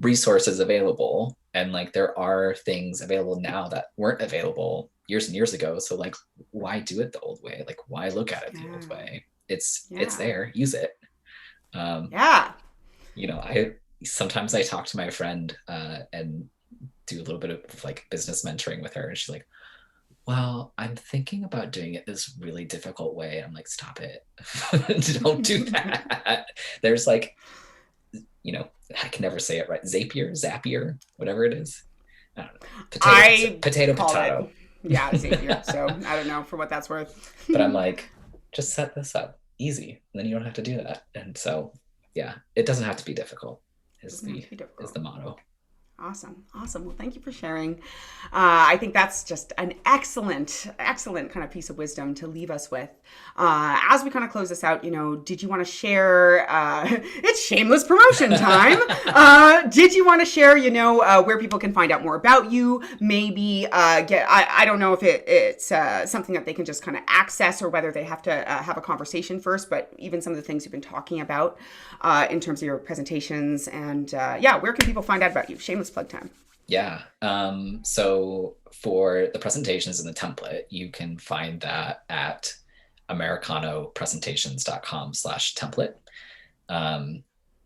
resources available and like there are things available now that weren't available years and years ago. So like, why do it the old way? Like, why look at it the old way? It's there, use it. You know, sometimes I talk to my friend and do a little bit of like business mentoring with her, and she's like, well, I'm thinking about doing it this really difficult way. I'm like, stop it. Don't do that. There's like, you know, I can never say it right. Zapier, whatever it is. I don't know. Potato. Yeah, Zapier. So I don't know for what that's worth. But I'm like, just set this up easy, and then you don't have to do that. And so, yeah, it doesn't have to be difficult. Is the motto. Awesome. Awesome. Well, thank you for sharing. I think that's just an excellent, excellent kind of piece of wisdom to leave us with. As we kind of close this out, did you want to share, it's shameless promotion time. Did you want to share, where people can find out more about you? Maybe I don't know if it's something that they can just kind of access or whether they have to have a conversation first, but even some of the things you've been talking about in terms of your presentations and where can people find out about you? Shameless plug time. Yeah. So for the presentations and the template, you can find that at americanopresentations.com/template.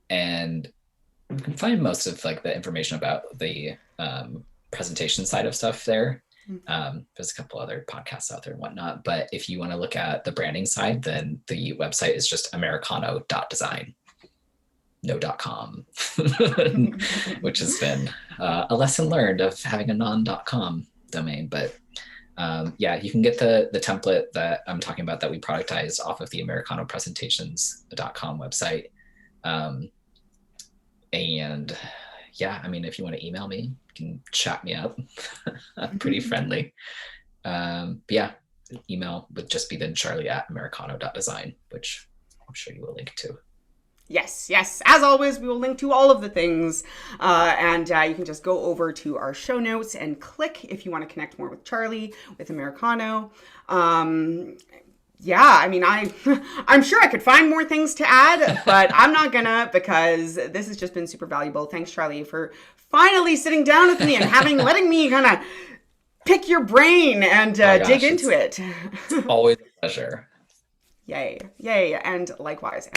And you can find most of like the information about the presentation side of stuff there. There's a couple other podcasts out there and whatnot, but if you want to look at the branding side, then the website is just americano.design. No .com, which has been a lesson learned of having a non.com domain. But you can get the template that I'm talking about that we productize off of the americanopresentations.com website. If you want to email me, you can chat me up. I'm pretty friendly. Email would just be then charlie@americano.design, which I'm sure you will link to. Yes. As always, we will link to all of the things. And you can just go over to our show notes and click if you want to connect more with Charlie, with Americano. I'm sure I could find more things to add, but I'm not gonna, because this has just been super valuable. Thanks, Charlie, for finally sitting down with me and letting me kind of pick your brain and dig into it. It's always a pleasure. Yay. And likewise.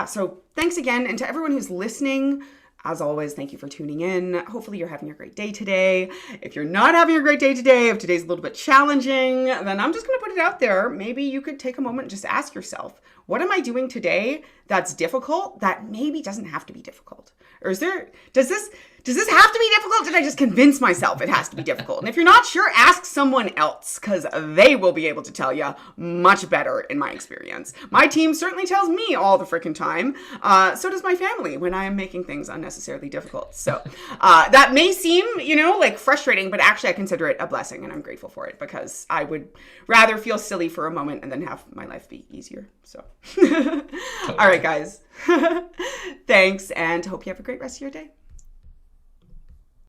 So thanks again. And to everyone who's listening, as always, thank you for tuning in. Hopefully you're having a great day today. If you're not having a great day today, if today's a little bit challenging, then I'm just going to put it out there. Maybe you could take a moment and just ask yourself, what am I doing today that's difficult that maybe doesn't have to be difficult? Or does this have to be difficult? Did I just convince myself it has to be difficult? And if you're not sure, ask someone else, because they will be able to tell you much better in my experience. My team certainly tells me all the freaking time. So does my family when I am making things unnecessarily difficult. So that may seem, like frustrating, but actually I consider it a blessing and I'm grateful for it, because I would rather feel silly for a moment and then have my life be easier. So, All right, guys. Thanks, and hope you have a great rest of your day.